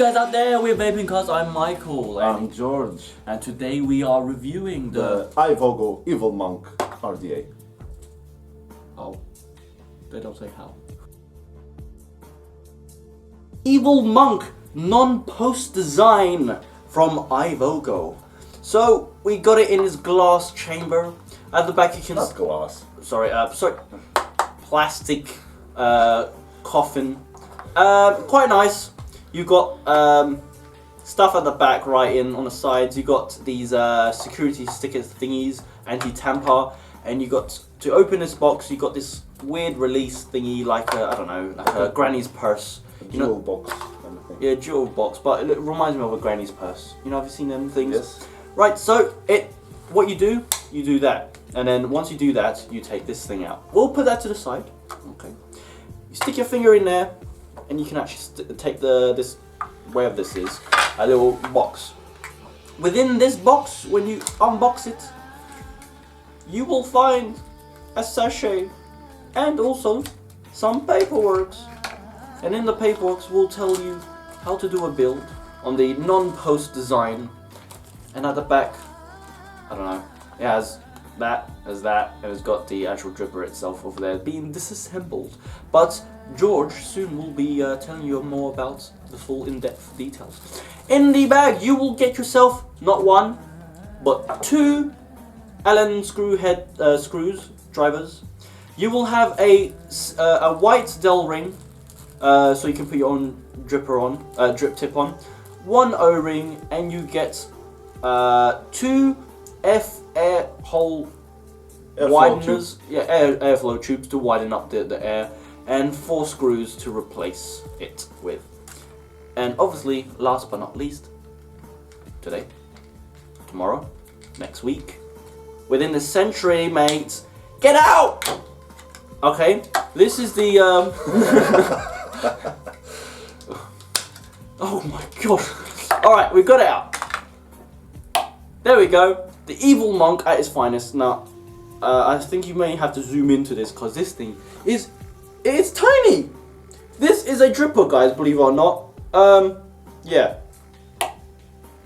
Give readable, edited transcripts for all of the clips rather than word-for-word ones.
guys out there, we're Vape'n Cause. I'm Michael. I'm George. And today we are reviewing the iVogo Evil Monk RDA. Oh, they don't say how. Evil Monk non-post design from iVogo. So we got it in this glass chamber. At the back you can... Not glass. Sorry, plastic coffin. Quite nice. You got stuff at the back, right in on the sides. You got these security sticker thingies, anti-tamper, and you got to open this box. You got this weird release thingy, like I don't know, like a granny's purse. Jewel box. Kind of thing. Yeah, jewel box, but it reminds me of a granny's purse. You know, have you seen them things? Yes. Right. So what you do that, and then once you do that, you take this thing out. We'll put that to the side. Okay. You stick your finger in there. And you can actually take wherever this is, a little box. Within this box, when you unbox it, you will find a sachet and also some paperwork. And in the paperwork, we'll tell you how to do a build on the non-post design. And at the back, I don't know, it has that, and it's got the actual dripper itself over there being disassembled. But George soon will be telling you more about the full in-depth details. In the bag, you will get yourself not one, but two Allen screws, drivers. You will have a white Dell ring, so you can put your own dripper on, drip tip on. One O-ring, and you get two air hole wideners, airflow tubes to widen up the air, and 4 screws to replace it with. And obviously, last but not least, today, tomorrow, next week, within the century, mate, get out! Okay, this is the oh my god. Alright, we got it out. There we go. The Evil Monk at its finest. Now, I think you may have to zoom into this because this thing it's tiny. This is a dripper, guys, believe it or not. Yeah.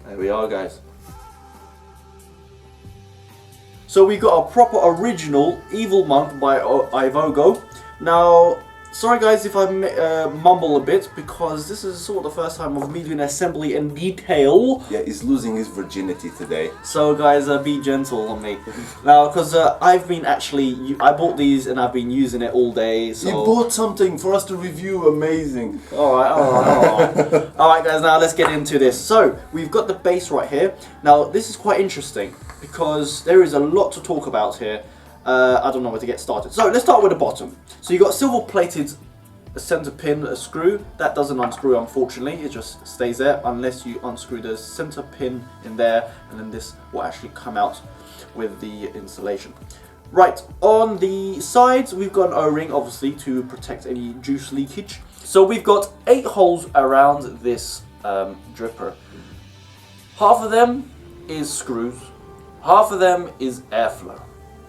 There we are, guys. So we got a proper original Evil Monk by iVogo. Now, sorry guys if I mumble a bit, because this is sort of the first time of me doing assembly in detail. Yeah, he's losing his virginity today. So guys, be gentle on me. Now, because I've been I bought these and I've been using it all day. So. You bought something for us to review, amazing. Alright. Alright guys, now let's get into this. So, we've got the base right here. Now, this is quite interesting, because there is a lot to talk about here. I don't know where to get started. So let's start with the bottom. So you got silver plated center pin, a screw. That doesn't unscrew, unfortunately. It just stays there unless you unscrew the center pin in there, and then this will actually come out with the insulation. Right, on the sides we've got an O-ring, obviously, to protect any juice leakage. So we've got 8 holes around this dripper. Half of them is screws, half of them is airflow.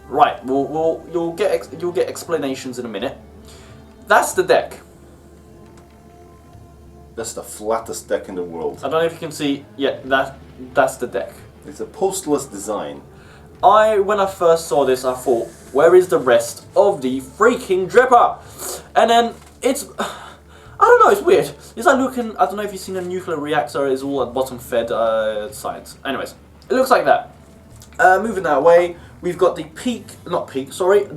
Right, you'll get explanations in a minute. That's the deck. That's the flattest deck in the world. I don't know if you can see. Yeah, that's the deck. It's a postless design. When I first saw this, I thought, where is the rest of the freaking dripper? And then it's, I don't know, it's weird. It's like looking. I don't know if you've seen a nuclear reactor. It's all at bottom fed sides. Anyways, it looks like that. Moving that way. We've got the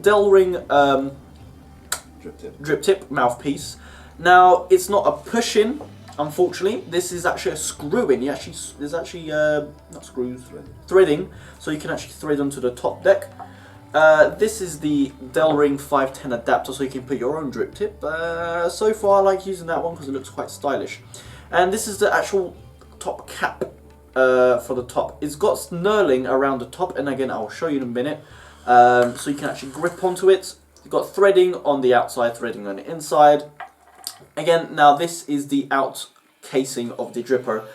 Dell ring drip tip mouthpiece. Now, it's not a push-in, unfortunately. This is actually a screw-in. There's actually not screws, threading, so you can actually thread onto the top deck. This is the Dell Ring 510 adapter, so you can put your own drip tip. So far, I like using that one because it looks quite stylish. And this is the actual top cap. For the top. It's got knurling around the top, and again I'll show you in a minute, so you can actually grip onto it. You've got threading on the outside, threading on the inside. Again, now this is the out casing of the dripper.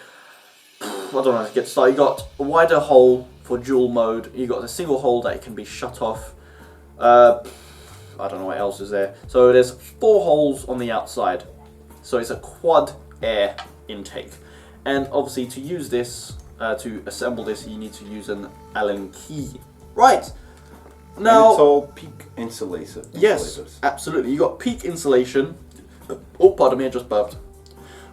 I don't know how to get started. You got a wider hole for dual mode. You got a single hole that can be shut off. I don't know what else is there. So there's 4 holes on the outside. So it's a quad air intake. And obviously to use this, to assemble this, you need to use an Allen key. Right. Now, and it's all peak insulators. Yes, absolutely. You got peak insulation. Oh, pardon me, I just burped.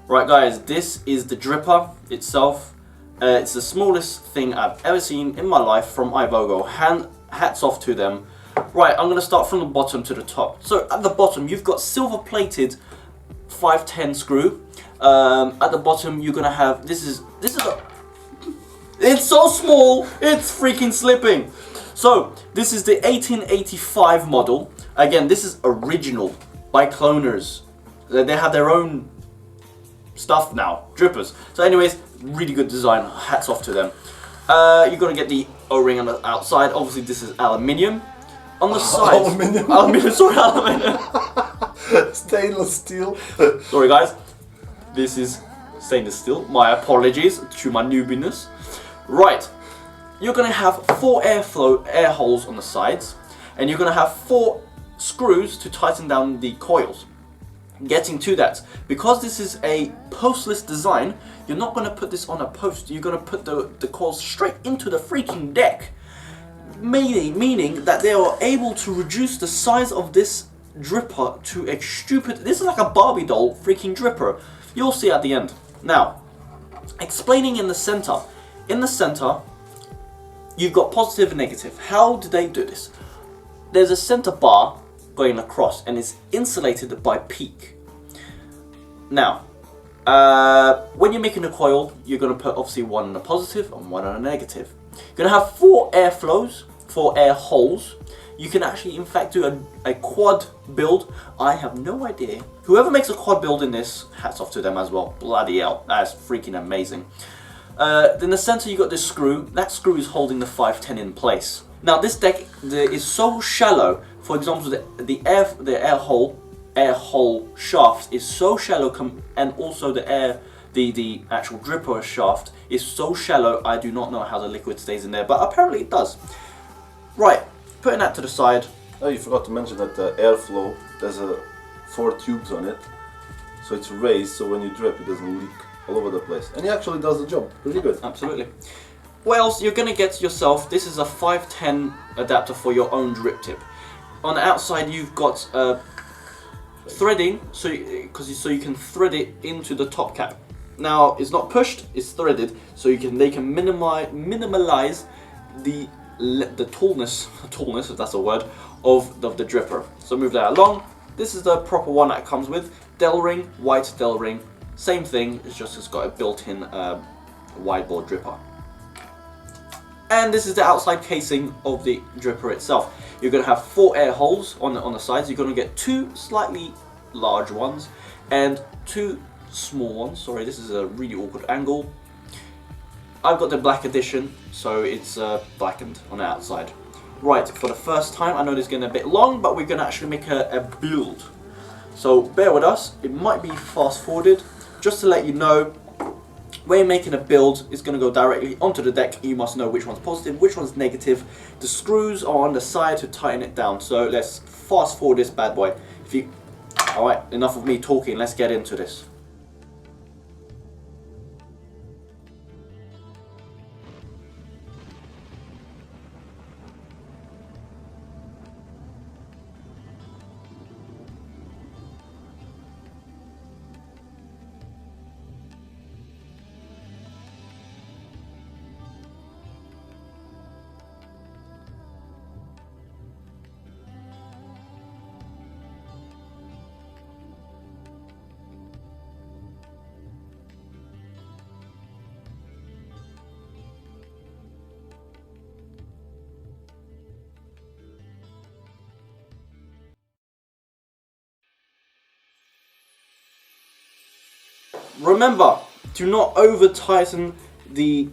Right, guys, this is the dripper itself. It's the smallest thing I've ever seen in my life from iVogo. Hats off to them. Right, I'm going to start from the bottom to the top. So at the bottom, you've got silver-plated 510 screw. At the bottom, you're going to have it's so small, it's freaking slipping. So this is the 1885 model. Again, this is original by cloners. They have their own stuff now, drippers. So anyways, really good design, hats off to them. You're going to get the O-ring on the outside. Obviously this is aluminium. On the side, aluminium. Stainless steel. Sorry guys, this is stainless steel. My apologies to my newbiness. Right, you're going to have 4 air holes on the sides, and you're going to have 4 screws to tighten down the coils. Getting to that, because this is a postless design, you're not going to put this on a post. You're going to put the coils straight into the freaking deck. Meaning that they are able to reduce the size of this dripper to a stupid... This is like a Barbie doll freaking dripper. You'll see at the end. Now, explaining in the center. In the center, you've got positive and negative. How do they do this? There's a center bar going across and it's insulated by PEEK. Now, when you're making a coil, you're going to put obviously one on a positive and one on a negative. You're going to have 4 air flows, 4 air holes. You can actually in fact do a quad build. I have no idea. Whoever makes a quad build in this, hats off to them as well. Bloody hell, that's freaking amazing. In the center you got this screw. That screw is holding the 510 in place. Now this deck is so shallow. For example, the air hole shaft is so shallow, and also the actual dripper shaft is so shallow. I do not know how the liquid stays in there, but apparently it does. Right, putting that to the side. Oh, you forgot to mention that the airflow, there's 4 tubes on it, so it's raised, so when you drip it doesn't leak all over the place, and it actually does the job pretty good. Absolutely. What else you're going to get yourself? This is a 510 adapter for your own drip tip. On the outside you've got threading, so you can thread it into the top cap. Now it's not pushed, it's threaded, so they can minimize the tallness, if that's a word, of the dripper. So move that along. This is the proper one that it comes with. Del ring, white Del ring, same thing. It's got a built-in wide bore dripper. And this is the outside casing of the dripper itself. You're going to have 4 air holes on the sides. You're going to get 2 slightly large ones and 2 small ones. Sorry, this is a really awkward angle. I've got the black edition, so it's blackened on the outside. Right, for the first time, I know this is getting a bit long, but we're going to actually make a build. So bear with us. It might be fast forwarded. Just to let you know, when you're making a build, it's going to go directly onto the deck. You must know which one's positive, which one's negative. The screws are on the side to tighten it down. So let's fast forward this bad boy. Alright, enough of me talking, let's get into this. Remember, do not over tighten the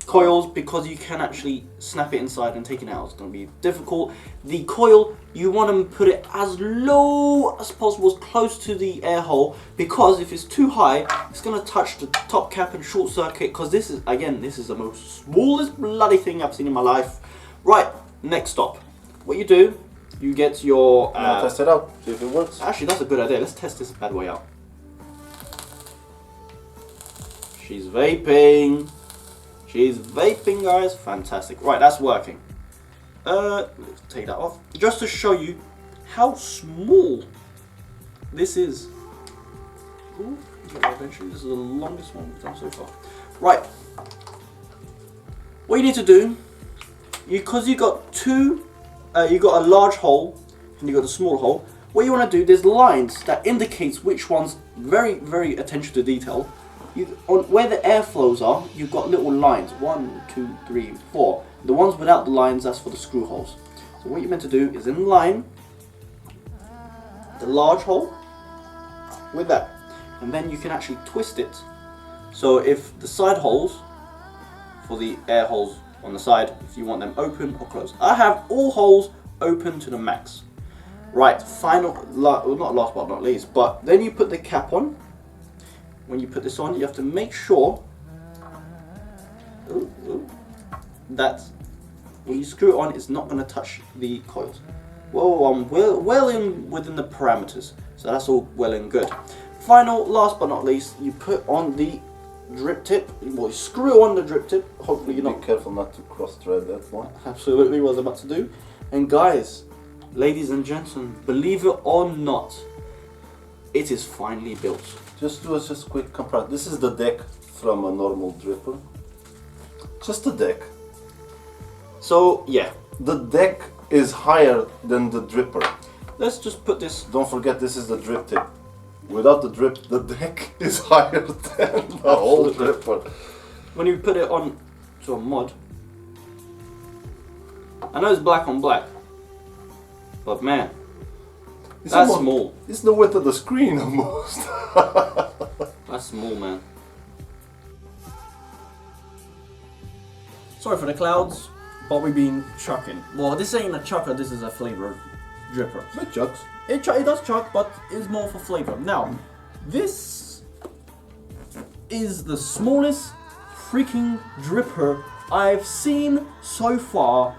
coils, because you can actually snap it inside and take it out. It's going to be difficult. The coil, you want to put it as low as possible, as close to the air hole, because if it's too high, it's going to touch the top cap and short circuit, because this is, again, this is the most smallest bloody thing I've seen in my life. Right, next stop. What you do, you get your... test it out, see if it works. Actually, that's a good idea. Let's test this bad boy out. She's vaping. She's vaping, guys. Fantastic. Right, that's working. Let's take that off. Just to show you how small this is. Ooh, eventually, this is the longest one we've done so far. Right. What you need to do, because you got two, you got a large hole and you got a small hole. What you want to do, there's lines that indicates which ones. Very attention to detail. On where the air flows are, you've got little lines. 1, 2, 3, 4. The ones without the lines, that's for the screw holes. So what you're meant to do is in line the large hole with that, and then you can actually twist it. So if the side holes, for the air holes on the side, if you want them open or closed. I have all holes open to the max. Right, final, well, not last but not least, but then you put the cap on. When you put this on, you have to make sure that when you screw it on, it's not going to touch the coils. Well, I'm well in within the parameters, so that's all well and good. Final, last but not least, you put on the drip tip. Well, you screw on the drip tip. Hopefully you're not... Be careful not to cross-thread that one. Absolutely, what I was about to do. And guys, ladies and gentlemen, believe it or not, it is finally built. Just do a quick comparison. This is the deck from a normal dripper. Just the deck. So, yeah. The deck is higher than the dripper. Let's just put this... Don't forget, this is the drip tip. Without the drip, the deck is higher than the whole dripper. When you put it on to a mod, I know it's black on black, but man, It's that's almost, small. It's the width of the screen almost. That's small, man. Sorry for the clouds, but we've been chucking. Well, this ain't a chucker, this is a flavor dripper. It chucks. It does chuck, but it's more for flavor. Now, this is the smallest freaking dripper I've seen so far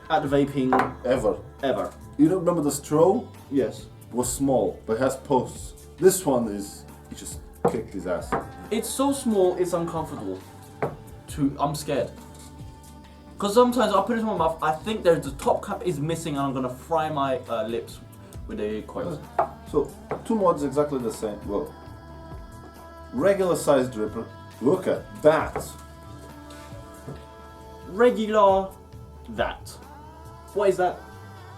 at the vaping Ever. You don't remember the straw? Yes. Was small, but has posts. This one is, he just kicked his ass. It's so small, it's uncomfortable. I'm scared. Because sometimes I'll put it in my mouth, I think there's the top cap is missing and I'm going to fry my lips with the coils. So, two mods exactly the same. Well, regular size dripper. Look at that. Regular that. What is that?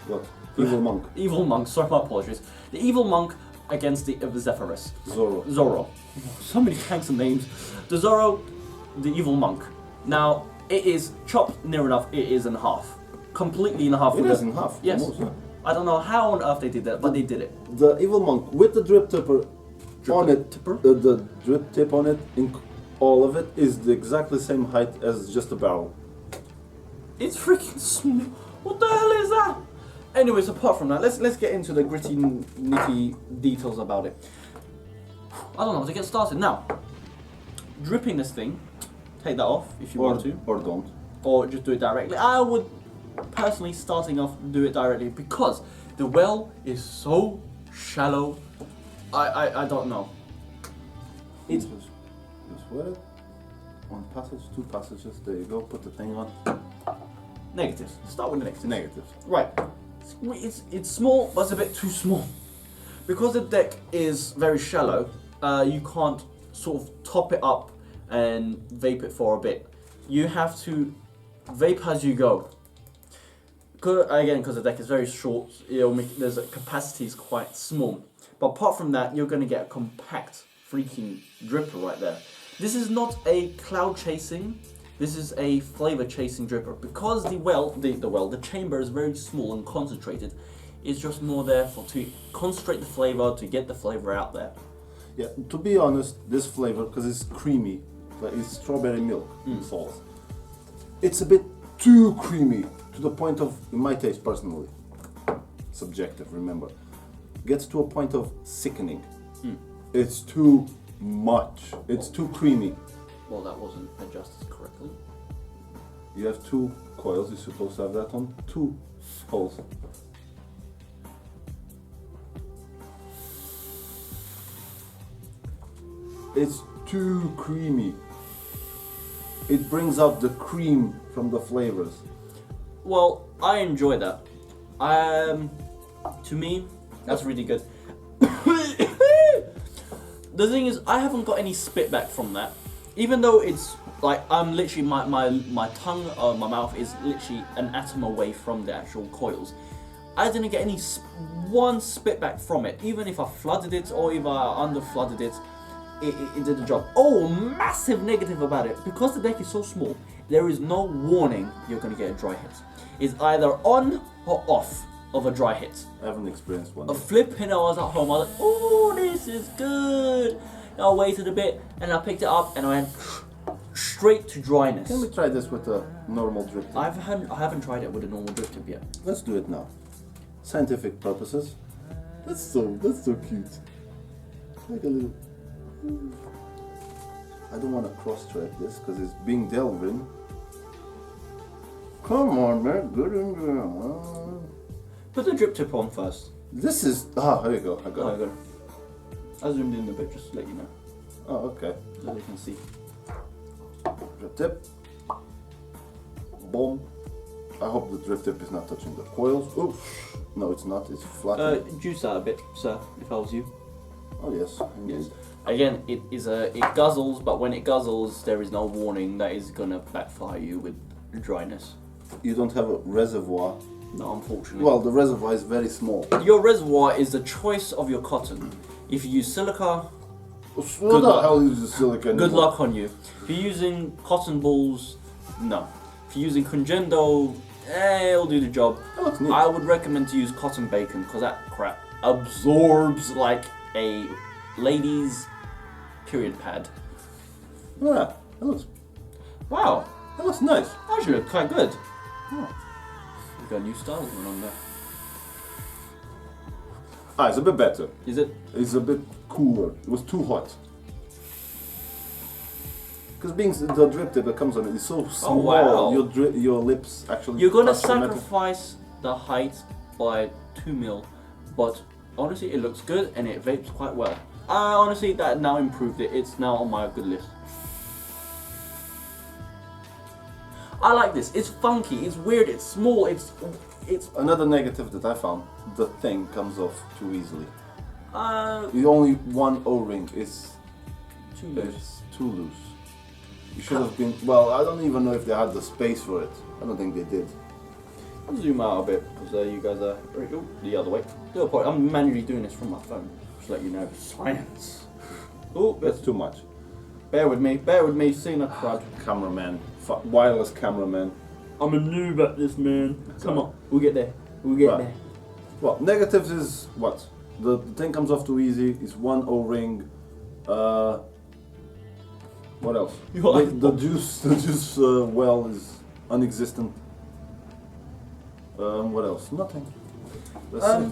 What? Evil Monk. Evil Monk, sorry, my apologies. The Evil Monk against the Zephyrus. Zorro. So many tanks and names. The Zorro, the Evil Monk. Now, it is chopped near enough, it is in half. Completely in half. It is in half. Yes. Almost, yeah. I don't know how on earth they did that, but they did it. The Evil Monk with the drip tipper on it, the drip tip on it, in all of it, is the exactly same height as just a barrel. It's freaking small. What the hell is that? Anyways, apart from that, let's get into the gritty, nitty details about it. I don't know, to get started now. Dripping this thing, take that off if you want to. Or don't. Or just do it directly. I would personally, starting off, do it directly because the well is so shallow. I don't know. It's just wet it. One passage, two passages. There you go. Put the thing on. Negatives. Start with the negatives. Negatives. Right. It's small, but it's a bit too small. Because the deck is very shallow, you can't sort of top it up and vape it for a bit. You have to vape as you go. Because the deck is very short, there's a capacity is quite small. But apart from that, you're going to get a compact freaking dripper right there. This is not a cloud chasing. This is a flavor chasing dripper. Because the chamber is very small and concentrated. It's just more there to concentrate the flavor, to get the flavor out there. Yeah, to be honest, this flavor, because it's creamy, like it's strawberry milk sauce. It's a bit too creamy to the point of, in my taste personally, subjective, remember, gets to a point of sickening. It's too much. It's too creamy. Well, that wasn't adjusted correctly. You have two coils, you're supposed to have that on two holes. It's too creamy. It brings out the cream from the flavors. Well, I enjoy that. To me, that's really good. The thing is, I haven't got any spit back from that. Even though it's like, I'm literally, my tongue or my mouth is literally an atom away from the actual coils. I didn't get any one spit back from it. Even if I flooded it or if I under flooded it, it did the job. Oh, massive negative about it. Because the deck is so small, there is no warning you're going to get a dry hit. It's either on or off of a dry hit. I haven't experienced one. A flip, and I was at home, I was like, oh, this is good. And I waited a bit, and I picked it up, and I went straight to dryness. Can we try this with a normal drip tip? I haven't tried it with a normal drip tip yet. Let's do it now. Scientific purposes. That's so cute. Like a little. I don't want to cross-track this because it's being delved in. Come on, man. Good and good. Put the drip tip on first. This is. Ah, here you go. I got it. I zoomed in a bit just to let you know. Oh, okay. So you can see. Drip tip. Boom. I hope the drip tip is not touching the coils. Oof. No, it's not. It's flat. Juice that a bit, sir, if I was you. Oh, yes. Yes. Again, it guzzles, but when it guzzles, there is no warning that is gonna backfire you with dryness. You don't have a reservoir. No, unfortunately. Well, the reservoir is very small. Your reservoir is the choice of your cotton. If you use silica, What the hell is the silicon? good luck on you. If you're using cotton balls, no. If you're using Congendo, it'll do the job. That looks neat. I would recommend to use cotton bacon because that crap absorbs like a lady's period pad. Yeah, that looks Wow, nice. actually look quite good. Oh. We've got a new style going on there. Ah, it's a bit better. Is it? It's a bit cooler. It was too hot. Because being the drip tip that comes on it is so small, wow. your lips actually. You're gonna touch the metal. sacrifice the height by 2 mil, but honestly, it looks good and it vapes quite well. Honestly, that now improved it. It's now on my good list. I like this. It's funky. It's weird. It's small. It's. Another negative that I found: the thing comes off too easily. Too The only one O-ring is loose. it's too loose. You should have been. Well, I don't even know if they had the space for it. I don't think they did. I'll zoom out a bit because you guys are the other way. I'm manually doing this from my phone. Just to let you know. Science. Oh, That's too much. bear with me. Bear with me. Seeing a crud. Cameraman, wireless cameraman. I'm a noob at this, man. Come on, we'll get there. We'll get there. Well, negatives is what? The thing comes off too easy. It's one O-ring. What else? The juice well is non-existent. What else? Nothing. Let's see.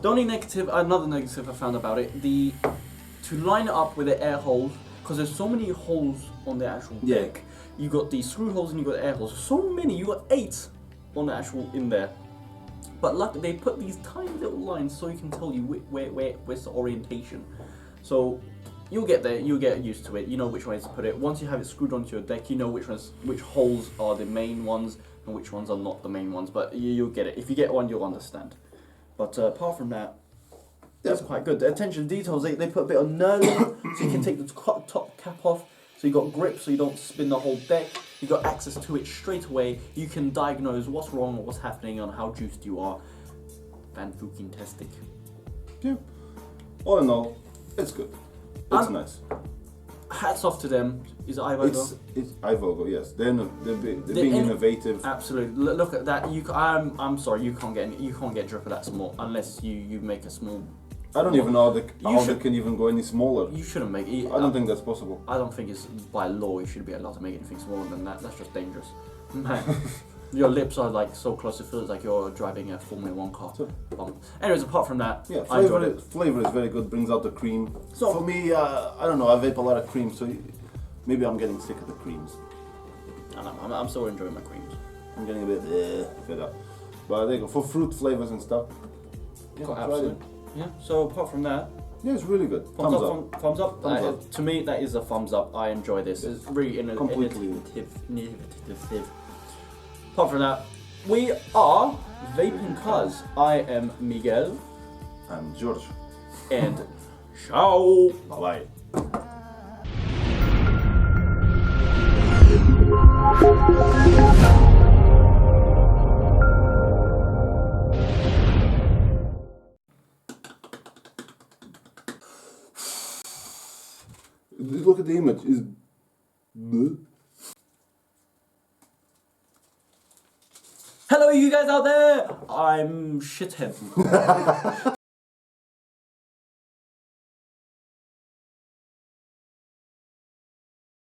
The only negative, another negative I found about it, to line it up with the air holes, because there's so many holes on the actual deck. You got the screw holes and you got the air holes. So many, you got 8 on the actual in there. But luckily they put these tiny little lines so you can tell you where's the orientation. So you'll get there, you'll get used to it. You know which ways to put it. Once you have it screwed onto your deck, you know which holes are the main ones and which ones are not the main ones. But you'll get it. If you get one, you'll understand. But apart from that, that's quite good. The attention to details, they put a bit of knurling so you can take the top cap off. So you got grip so you don't spin the whole deck. You got access to it straight away. You can diagnose what's wrong or what's happening and how juiced you are. Fan-fucking-tastic. Yeah. All in all, it's good. It's nice. Hats off to them. Is it iVogo? It's iVogo, yes. They're being innovative. Absolutely. Look at that. I'm sorry. You can't get drip of that small unless you make a small. I don't even know how they can even go any smaller. You shouldn't make it. I don't think that's possible. I don't think it's by law you should be allowed to make anything smaller than that. That's just dangerous. Man, your lips are like so close it feels like you're driving a Formula 1 car. Anyways, apart from that, yeah, I enjoyed it. Flavor is very good. Brings out the cream. So for me, I don't know. I vape a lot of cream, so maybe I'm getting sick of the creams. I'm still enjoying my creams. I'm getting a bit fed up. But there you go. For fruit flavors and stuff. Yeah, absolutely. Yeah. So apart from that, Yeah, it's really good. Thumbs up. Thumbs up. Thumbs up. To me, that is a thumbs up. I enjoy this. It's really Completely. innovative. Apart from that, we are Vape'n Cuz. I am Miguel. I'm George. And ciao. Bye. Look at the image. It's bleh. Hello, you guys out there. I'm shithead.